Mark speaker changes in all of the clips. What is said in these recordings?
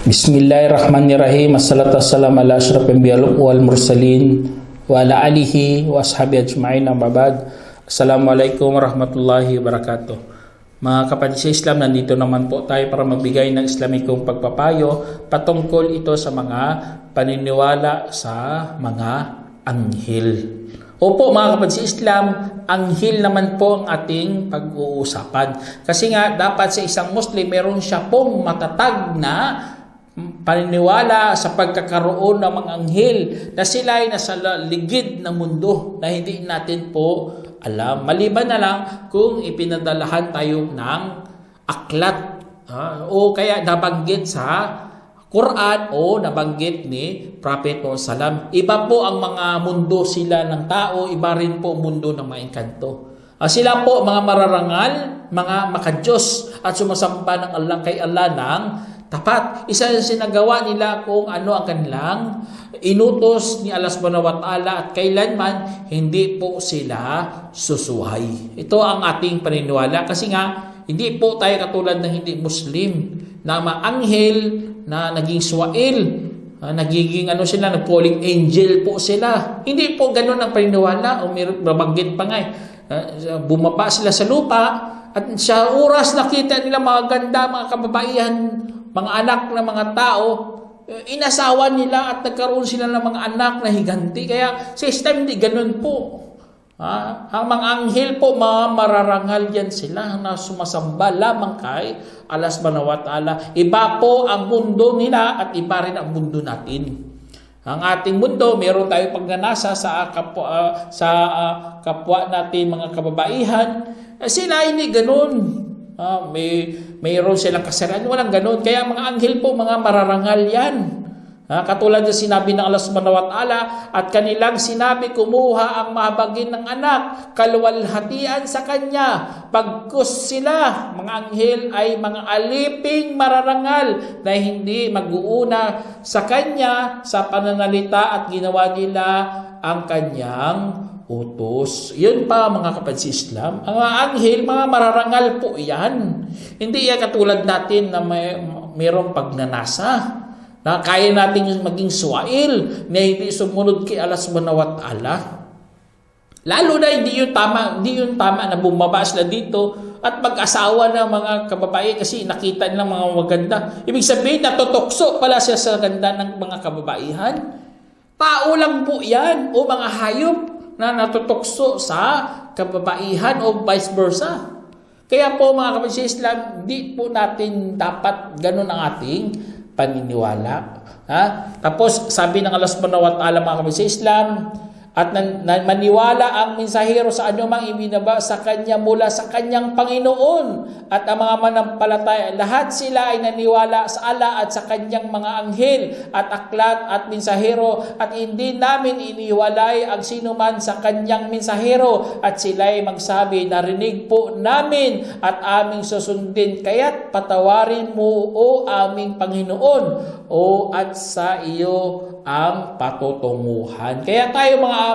Speaker 1: Bismillahirrahmanirrahim. Assalatu wassalamu ala asyrafil anbiya'i wal mursalin wa ala alihi wa ashabihi ajma'in, amma ba'd. Assalamualaikum warahmatullahi wabarakatuh. Mga kapatid sa Islam, nandito naman po tayo para magbigay ng Islamikong pagpapayo patungkol ito sa mga paniniwala sa mga anghel. Opo mga kapatid sa Islam, anghel naman po ang ating pag-uusapan. Kasi nga dapat sa isang Muslim meron siya pong matatag na paniniwala sa pagkakaroon ng mga anghel na sila ay nasa ligid ng mundo na hindi natin po alam. Maliban na lang kung ipinadalahan tayo ng aklat o kaya nabanggit sa Quran o nabanggit ni Prophet Muhammad. Iba po ang mga mundo sila ng tao, iba rin po mundo ng mga engkanto. Sila po mga mararangal, mga makadiyos at sumasamba ng Allah kay Allah ng tapat. Isa yung sinagawa nila kung ano ang kanilang inutos ni Allah subhanahu wa ta'ala at kailanman hindi po sila susuhay. Ito ang ating paniniwala kasi nga hindi po tayo katulad ng hindi Muslim na mga anghel na naging suwail, nagiging sila, nag-falling angel po sila. Hindi po ganun ang paniniwala o may mabanggit pa nga bumaba sila sa lupa at sa oras nakita nila mga ganda, mga kababaihan, mga anak ng mga tao, inasawa nila at nagkaroon sila ng mga anak na higanti. Kaya sa Islam hindi ganun po. Ang mga anghel po, mga mararangal yan sila na sumasamba lamang kay Allah subhanahu wa ta'ala. Iba po ang mundo nila at iba rin ang mundo natin. Ang ating mundo, meron tayong pagnanasa sa kapwa natin mga kababaihan. Sila hindi ganun. Mayroon silang kasalanan, walang ganun. Kaya mga anghel po, mga mararangal yan. Katulad ng sinabi ng Allah subhanahu wa ta'ala, at kanilang sinabi, kumuha ang mahabagin ng anak, kaluwalhatian sa kanya. Pagkus sila, mga anghel ay mga aliping mararangal na hindi mag-uuna sa kanya sa pananalita at ginawa nila ang kanyang utos. Yun pa mga kapatid sa Islam. Ang mga anghel, mga mararangal po yan. Hindi yan katulad natin na mayroong pagnanasa na kaya natin maging suwail na hindi sumunod kay Allah subhanahu wa ta'ala. Lalo na hindi yun tama na bumaba sila dito at mag-asawa ng mga kababae kasi nakita nilang mga maganda. Ibig sabihin, natutokso pala siya sa ganda ng mga kababaihan. Tao lang po yan o mga hayop na natutokso sa kababaihan o vice versa. Kaya po mga kapatid sa Islam, di po natin dapat ganun ang ating paniniwala. Tapos sabi ng Allah subhanahu wa ta'ala mga kapatid sa Islam, at maniwala ang mensahero sa anumang ibinaba sa kanya mula sa kanyang Panginoon at ang mga manampalataya. Lahat sila ay naniwala sa Allah at sa kanyang mga anghel at aklat at mensahero at hindi namin iniwalay ang sinuman sa kanyang mensahero at sila ay magsabi, narinig po namin at aming susundin kaya't patawarin mo o aming Panginoon o at sa iyo ang patutunguhan. Kaya tayo mga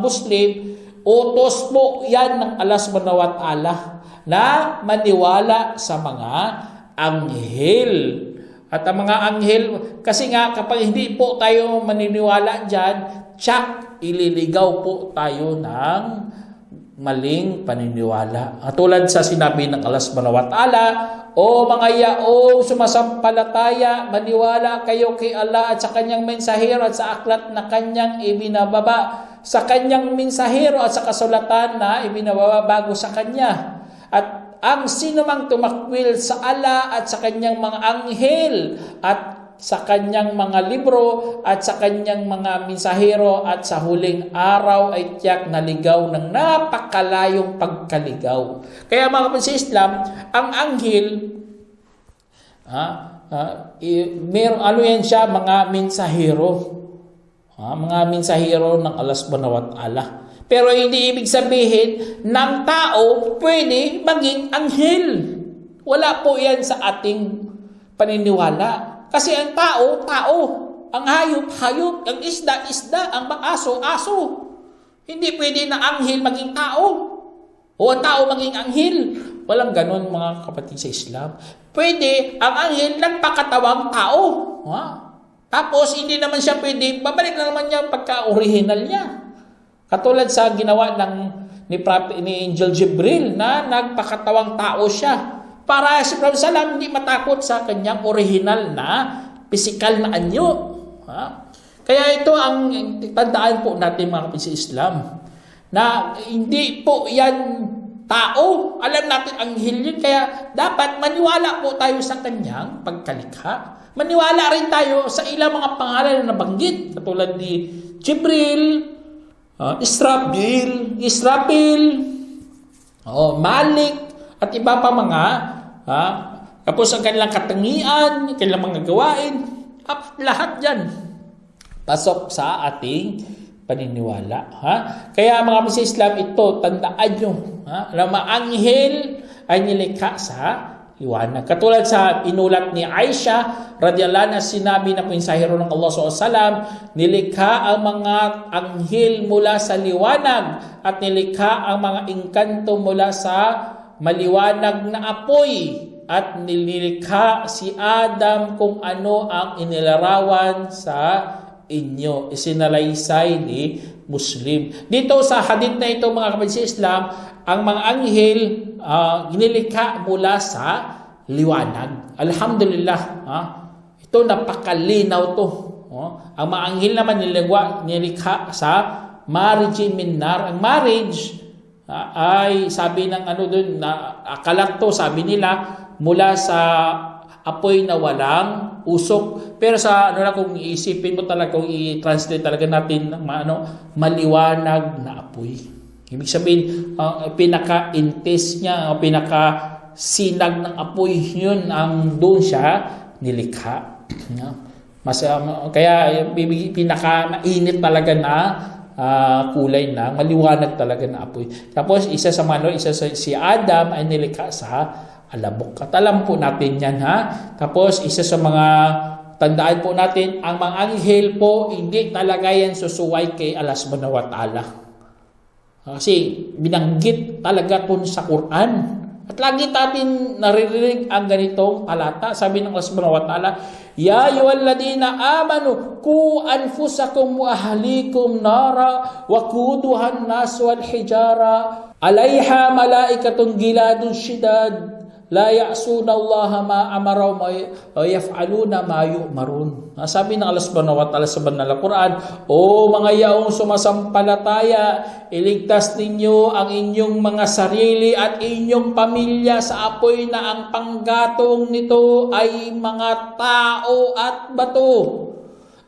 Speaker 1: Muslim, utos po yan ng Allah subhanahu wa ta'ala na maniwala sa mga anghel. At ang mga anghel, kasi nga kapag hindi po tayo maniniwala dyan, ililigaw po tayo ng maling paniniwala. Tulad sa sinabi ng Allah subhanahu wa ta'ala, o mga yaong sumasampalataya, maniwala kayo kay Allah at sa kanyang mensahero at sa aklat na kanyang ibinababa, sa kanyang mensahero at sa kasulatan na ibinababa bago sa kanya. At ang sinumang tumakwil sa Allah at sa kanyang mga anghel at sa kanyang mga libro at sa kanyang mga mensahero at sa huling araw ay tiyak naligaw ng napakalayong pagkaligaw. Kaya mga kapatid sa Islam, ang anghel, yan siya, mga mensahero. Mga mensahero ng Allah subhanahu wa ta'ala. Pero hindi ibig sabihin ng tao pwede maging anghel. Wala po yan sa ating paniniwala. Kasi ang tao, ang hayop, hayop, ang isda, isda, ang aso, aso. Hindi pwede na anghel maging tao o ang tao maging anghel. Walang ganon mga kapatid sa Islam. Pwede ang anghel nagpakatawang tao. Ha? Tapos hindi naman siya pwede, babalik na naman niya pagka-original niya. Katulad sa ginawa ni Angel Jibril na nagpakatawang tao siya. Para si Prophet Salam hindi matakot sa kanyang original na physical na anyo. Ha? Kaya ito ang tandaan po natin mga kapatid sa Islam. Na hindi po yan tao. Alam natin anghel yun. Kaya dapat maniwala po tayo sa kanyang pagkalikha. Maniwala rin tayo sa ilang mga pangalan na nabanggit. Katulad ni Jibril, Israfil, Malik, at iba pa mga, tapos ang kanilang katangian, kanilang mga gawain, lahat yan pasok sa ating paniniwala. Ha? Kaya mga kapatid sa Islam, ito, tandaan nyo, na maanghel ay nilikha sa liwanag. Katulad sa inulat ni Aisha, radiyallahu anha, sinabi na mensahero ng Allah SAW, nilikha ang mga anghel mula sa liwanag at nilikha ang mga engkanto mula sa maliwanag na apoy at nilikha si Adam kung ano ang inilarawan sa inyo. Isinalaysay ni Muslim. Dito sa hadith na ito mga kapatid sa Islam, ang mga anghel ginilikha mula sa liwanag. Alhamdulillah. Ito napakalinaw to. Ang mga anghel naman nilikha sa marriage min nar. Ang marriage ay sabi ng doon na akalat to, sabi nila mula sa apoy na walang usok. Pero sa kung iisipin mo talaga, kung i-translate talaga natin maliwanag na apoy. Ibig sabihin, pinaka-intense niya, pinaka-sinag ng apoy, yun ang doon siya nilikha. Kaya pinaka-mainit talaga na kulay na, maliwanag talaga na apoy. Tapos si Adam ay nilikha sa alabok. At alam po natin yan, ha? Tapos isa sa mga tandaan po natin, ang mga anghel po, hindi talaga yan susuway kay Allah subhanahu wa ta'ala. Kasi binanggit talaga po sa Quran. At lagi natin naririnig ang ganitong talata. Sabi ng Allah subhanahu wa ta'ala, Ya ayyuhalladhina amanu qu anfusakum wa ahlikum nara wa quduhan nas wal hijara 'alayha malaikatun giladun shidad la ya'suna Allah ma amara wa yaf'aluna ma yu'marun. Sabi ng Allah subhanahu wa ta'ala sa banal na Quran, O mga yaong sumasampalataya, iligtas ninyo ang inyong mga sarili at inyong pamilya sa apoy na ang panggatong nito ay mga tao at bato.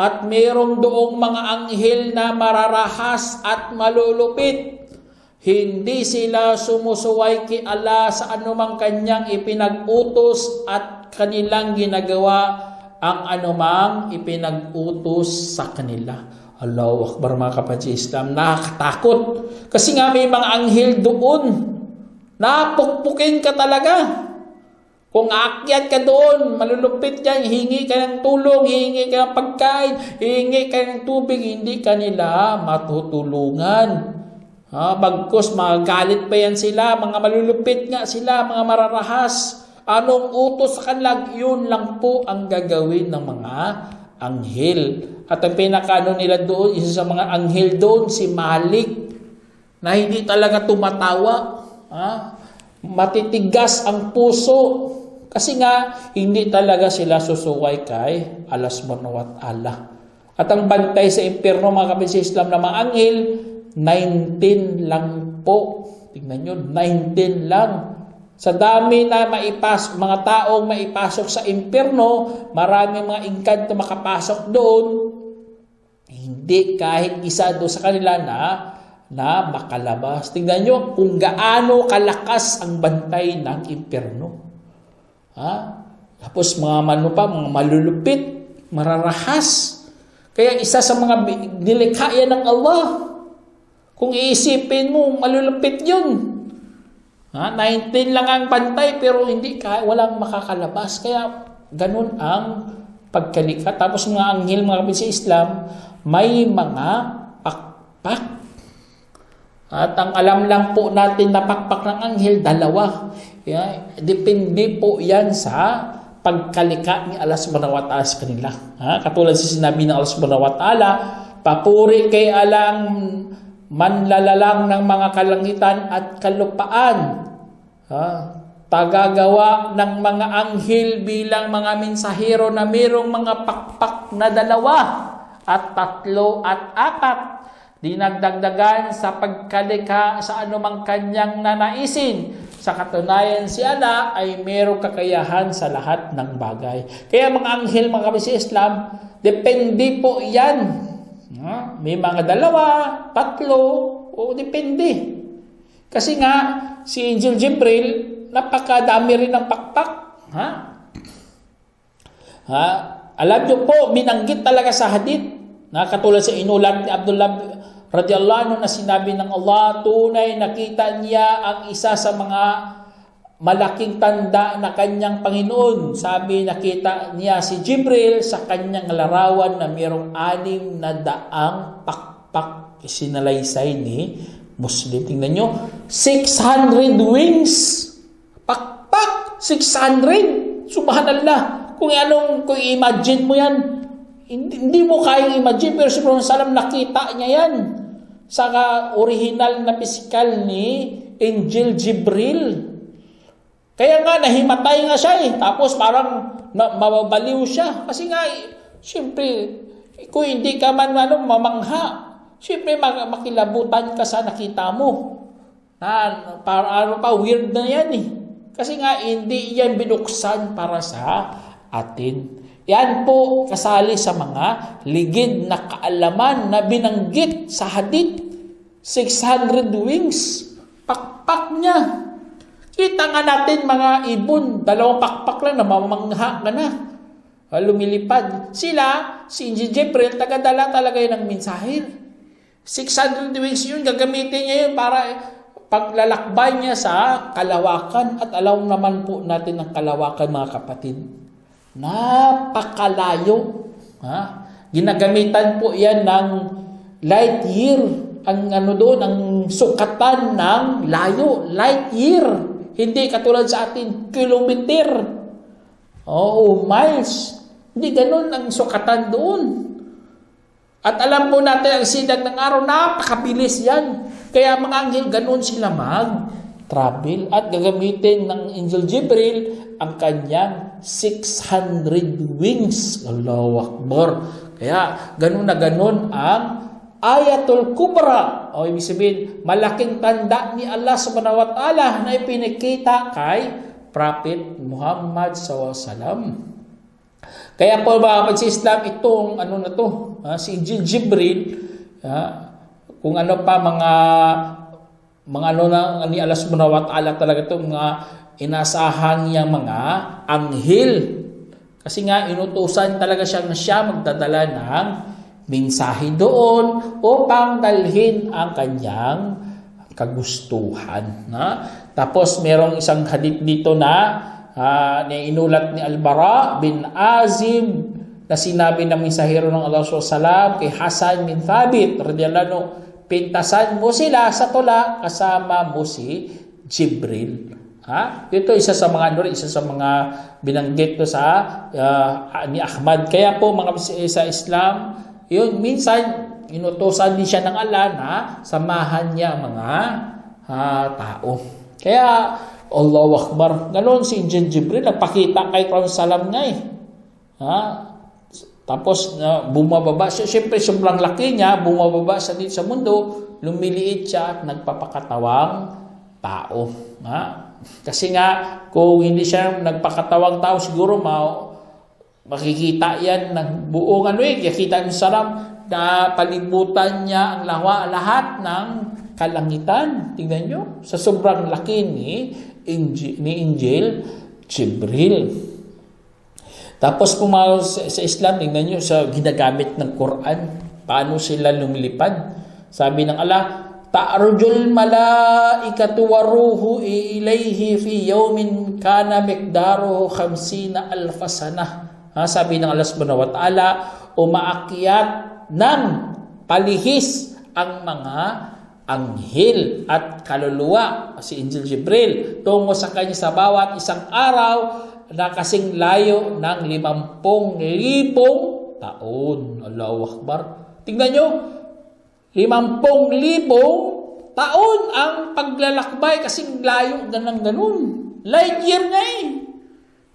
Speaker 1: At mayroong doong mga anghel na mararahas at malulupit. Hindi sila sumusuway kay Allah sa anumang kanyang ipinag-utos at kanilang ginagawa ang anumang ipinag-utos sa kanila. Allahu Akbar mga kapatid Islam. Nakakatakot. Kasi nga may mga anghel doon. Napukpukin ka talaga. Kung aakyat ka doon, malulupit yan, hingi ka ng tulong, hingi ka ng pagkain, hingi ka ng tubig, hindi ka nila matutulungan. Bagkus, magalit pa yan sila, mga malulupit nga sila, mga mararahas. Anong utos sa kanila, yun lang po ang gagawin ng mga anghel. At ang pinakaano nila doon, isa sa mga anghel doon, si Malik, na hindi talaga tumatawa. Matitigas ang puso. Kasi nga, hindi talaga sila susuway kay Allah subhanahu wa ta'ala. At ang bantay sa impyerno, mga kapatid sa Islam, na mga anghel, 19 lang po. Tingnan nyo, 19 lang. Sa dami na mga taong maipasok sa impyerno, maraming mga engkanto makapasok doon, hindi kahit isa doon sa kanila na makalabas. Tingnan nyo kung gaano kalakas ang bantay ng impyerno. Tapos mga mga malulupit, mararahas. Kaya isa sa mga nilikha yan ng Allah. Kung iisipin mo, malulupit yun. 19 lang ang bantay pero walang makakalabas. Kaya ganun ang pagkalika. Tapos mga anghel, mga kapatid sa Islam, may mga pakpak. At ang alam lang po natin na pakpak ng anghel, dalawa. Depende po yan sa pagkalika ni Allah subhanahu wa ta'ala sa kanila. Katulad sa sinabi ng Allah subhanahu wa ta'ala, papuri kay Allah ang manlalalang ng mga kalangitan at kalupaan. Tagagawa ng mga anghel bilang mga mensahero na mayroong mga pakpak na 2 at 3 at 4. Dinagdagdagan sa pagkalika sa anumang kanyang nanaisin. Sa katunayan si Allah ay mayroong kakayahan sa lahat ng bagay. Kaya mga anghel, mga kapatid sa Islam, depende po yan. May mga 2, 3, o depende. Kasi nga, si Angel Jibril, napakadami rin ng pakpak. Alam nyo po, binanggit talaga sa hadith, katulad sa inulat ni Abdullah radiyallahu anhu na sinabi ng Allah, tunay nakita niya ang isa sa mga malaking tanda na kanyang Panginoon. Sabi, nakita niya si Jibril sa kanyang larawan na mayroong 600 pakpak isinalaysay ni Muslim. Tingnan nyo, 600 wings. Pakpak, 600. Subhanallah. Kung imagine mo yan, hindi mo kayang imagine, pero si Prophet Salam nakita niya yan sa original na pisikal ni Angel Jibril. Kaya nga, nahimatay nga siya Tapos parang mababaliw siya. Kasi nga, siyempre, kung hindi ka man mamangha, siyempre makilabutan ka sa nakita mo. Weird na yan Kasi nga, hindi yan binuksan para sa atin. Yan po kasali sa mga ligid na kaalaman na binanggit sa hadith. 600 wings. Pakpak niya. Kita nga natin mga ibon, 2 pakpak lang, namamangha ka na. Lumilipad. Sila, si Jibril, tagadala talaga yun ng mensahir. 600 wings yun, gagamitin niya yun para paglalakbay niya sa kalawakan. At alam naman po natin ang kalawakan, mga kapatid. Napakalayo. Ginagamitan po yan ng light year. Ang ang sukatan ng layo. Light year. Hindi katulad sa atin, kilometer. Miles. Hindi ganun ang sukatan doon. At alam po natin, ang sidag ng araw, napakabilis yan. Kaya mga anghel, ganun sila mag-travel. At gagamitin ng Angel Jibril ang kanyang 600 wings. Allahu Akbar. Kaya ganun na ganun ang Ayatul Kubra. Ibig sabihin, malaking tanda ni Allah subhanahu wa ta'ala na ipinakita kay Prophet Muhammad SAW. Kaya po mga kapatid sa Islam, itong si Jibril, kung ano pa mga ni Allah subhanahu wa ta'ala talaga itong mga inasahan niyang mga anghel. Kasi nga, inutusan talaga siya magdadala ng mensahe doon upang dalhin ang kanyang kagustuhan. Tapos, merong isang hadith dito na inulat ni Al-Bara bin Azib na sinabi ng mensahero ng Allah SAW kay Hasan bin Thabit radiyallahu anhu, pintasan mo sila sa tula kasama mo si Jibril. Ito isa sa mga binanggit ko sa ni Ahmad. Kaya po mga sa Islam, yun minsan inutusan din siya ng Allah na samahan niya mga tao. Kaya Allahu Akbar. Ganon si Jibril nagpakita kay Prophet Salam nga Tapos bumababa siya. Siyempre sobrang laki niya, bumababa siya dito sa mundo, lumiliit siya at nagpapakatawang tao. Kasi nga, kung hindi siya nagpakatawang tao, siguro makikita yan ng buong kita ng Salam na palibutan niya ang lahat ng kalangitan. Tingnan nyo, sa sobrang laki ni Angel Jibril. Tapos kung sa Islam, tingnan nyo sa ginagamit ng Quran, paano sila lumilipad. Sabi ng Allah, ta'arujul malaikatu waruhu ilayhi fi yawmin kana miqdaruhu 50,000 sanah. Sabi ng Allah subhanahu wa ta'ala, umaakyat ng palihis ang mga anghel at kaluluwa, si Angel Jibril, tungo sa kanya sa bawat isang araw na kasing layo ng 50,000 taon. Allahu Akbar. Tingnan nyo, 50,000 taon ang paglalakbay kasing layo ganun. Light year nga eh.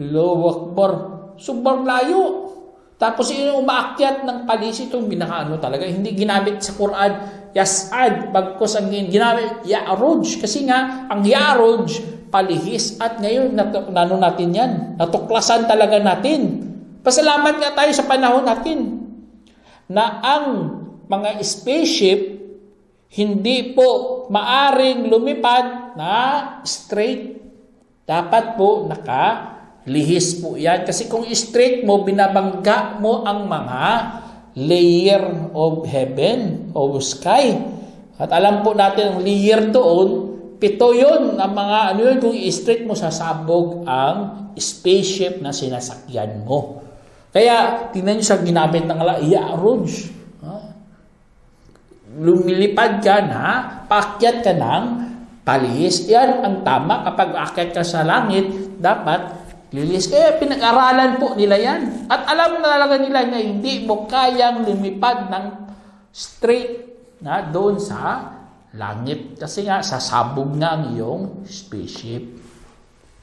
Speaker 1: Allahu Akbar. Sobrang layo. Tapos yung umaakyat ng palis, itong binakaano talaga. Hindi ginamit sa Quran, yas'ad. Bagkos ang ginamit, ya'ruj. Kasi nga, ang ya'ruj, palihis. At ngayon, nano natin yan. Natuklasan talaga natin. Pasalamat nga tayo sa panahon natin na ang mga spaceship hindi po maaring lumipad na straight. Dapat po lihis po yan. Kasi kung straight mo, binabangga mo ang mga layer of heaven, of sky. At alam po natin, ang layer doon, 7 yun. Ang mga kung straight mo, sasabog ang spaceship na sinasakyan mo. Kaya, tingnan nyo sa ginamit ng ya'ruj. Lumilipad ka na, paakyat ka ng palihis. Yan ang tama. Kapag aakyat ka sa langit, dapat lilis. Kaya pinag-aralan po nila yan. At alam na talaga nila na hindi mo kayang lumipad ng straight na doon sa langit. Kasi nga, sasabog na ang iyong spaceship.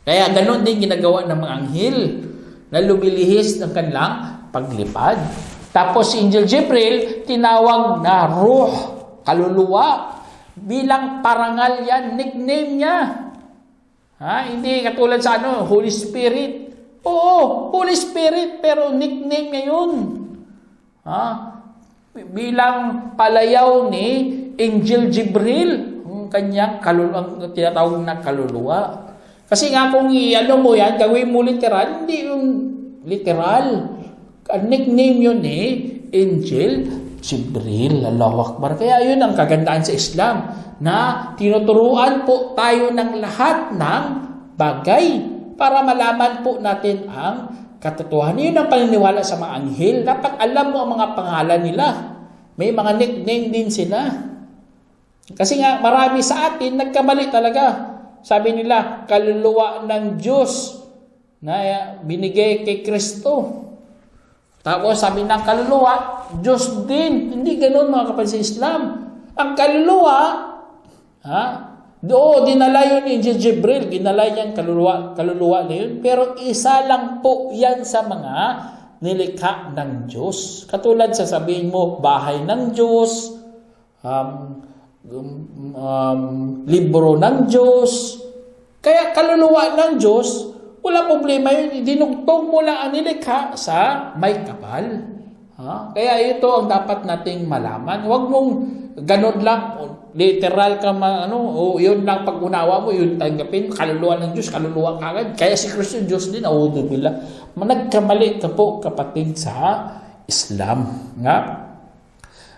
Speaker 1: Kaya ganun din ginagawa ng mga anghel na lumilihis ng kanilang paglipad. Tapos si Angel Jibril, tinawag na ruh, kaluluwa. Bilang parangal yan, nickname niya. Hindi katulad sa Holy Spirit. Oo, Holy Spirit, pero nickname niya yun. Bilang palayaw ni Angel Jibril, ang kanyang ang tinatawag na kaluluwa. Kasi nga kung mo yan, gawin mo literal, hindi yung literal. Ang nickname yun ni Angel Jibril. Allahu Akbar. Kaya yun ang kagandaan sa Islam, na tinuturuan po tayo ng lahat ng bagay para malaman po natin ang katotohanan. Yun ang paniniwala sa mga anghel. Dapat alam mo ang mga pangalan nila. May mga nickname din sila. Kasi nga marami sa atin nagkamali talaga. Sabi nila, kaluluwa ng Diyos na binigay kay Kristo. Tapos sabi ng kaluluwa, Diyos din. Hindi ganoon mga kapatid sa Islam. Ang kaluluwa, dinala yun ni Angel Jibril. Ginala niya ang kaluluwa na yun. Pero isa lang po yan sa mga nilikha ng Diyos. Katulad sasabihin mo, bahay ng Diyos, libro ng Diyos. Kaya kaluluwa ng Diyos, wala problema yun. Dinugtong mo lang ang nilikha sa may kapal. Kaya ito ang dapat nating malaman. Huwag mong ganun lang, literal ka yun lang pag-unawa mo, yun tanggapin, kaluluwa ng Diyos, kaluluwa kagad. Kaya si Kristo Diyos din, nagkamali ka po kapatid sa Islam.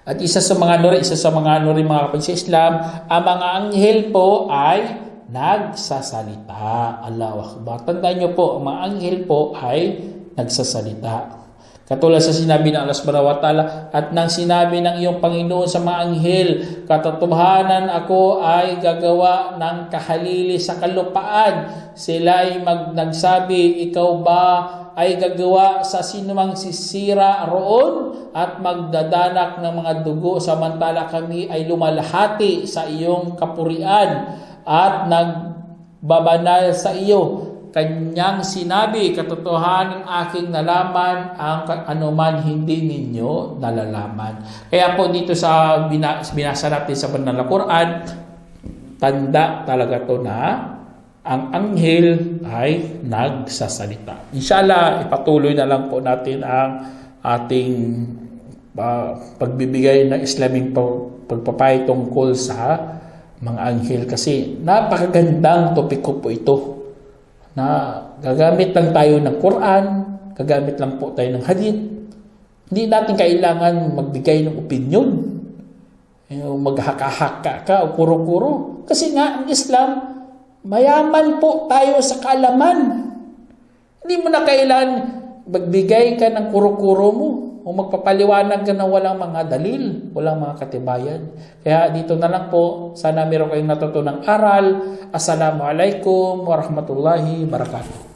Speaker 1: At isa sa mga mga kapatid sa Islam, ang mga anghel po ay nagsasalita. Allahu Akbar. Tandaan nyo po, ang mga anghel po ay nagsasalita. Katulad sa sinabi ng Allah subhanahu wa ta'ala, at nang sinabi ng iyong Panginoon sa mga anghel, katotohanan ako ay gagawa ng kahalili sa kalupaan. Sila ay nagsabi, ikaw ba ay gagawa sa sinumang sisira roon at magdadanak ng mga dugo, samantala kami ay lumalahati sa iyong kapurian at nagbabanal sa iyo. Kanyang sinabi, katotohanan aking nalaman ang anuman hindi ninyo nalalaman. Kaya po dito sa binasa natin sa banal na Quran, tanda talaga to na ang anghel ay nagsasalita. Inshallah, ipatuloy na lang po natin ang ating pagbibigay ng Islamic pagpapay tungkol sa mga anghel, kasi napakagandang topiko po ito, na gagamit lang tayo ng Quran, gagamit lang po tayo ng hadith. Hindi natin kailangan magbigay ng opinion, maghaka-haka ka o kuro-kuro. Kasi nga, ang Islam, mayaman po tayo sa kaalaman. Hindi mo na kailangan magbigay ka ng kuro-kuro mo o magpapaliwanag ka na walang mga dalil, walang mga katibayan. Kaya dito na lang po, sana meron kayong natutunang aral. Assalamualaikum warahmatullahi wabarakatuh.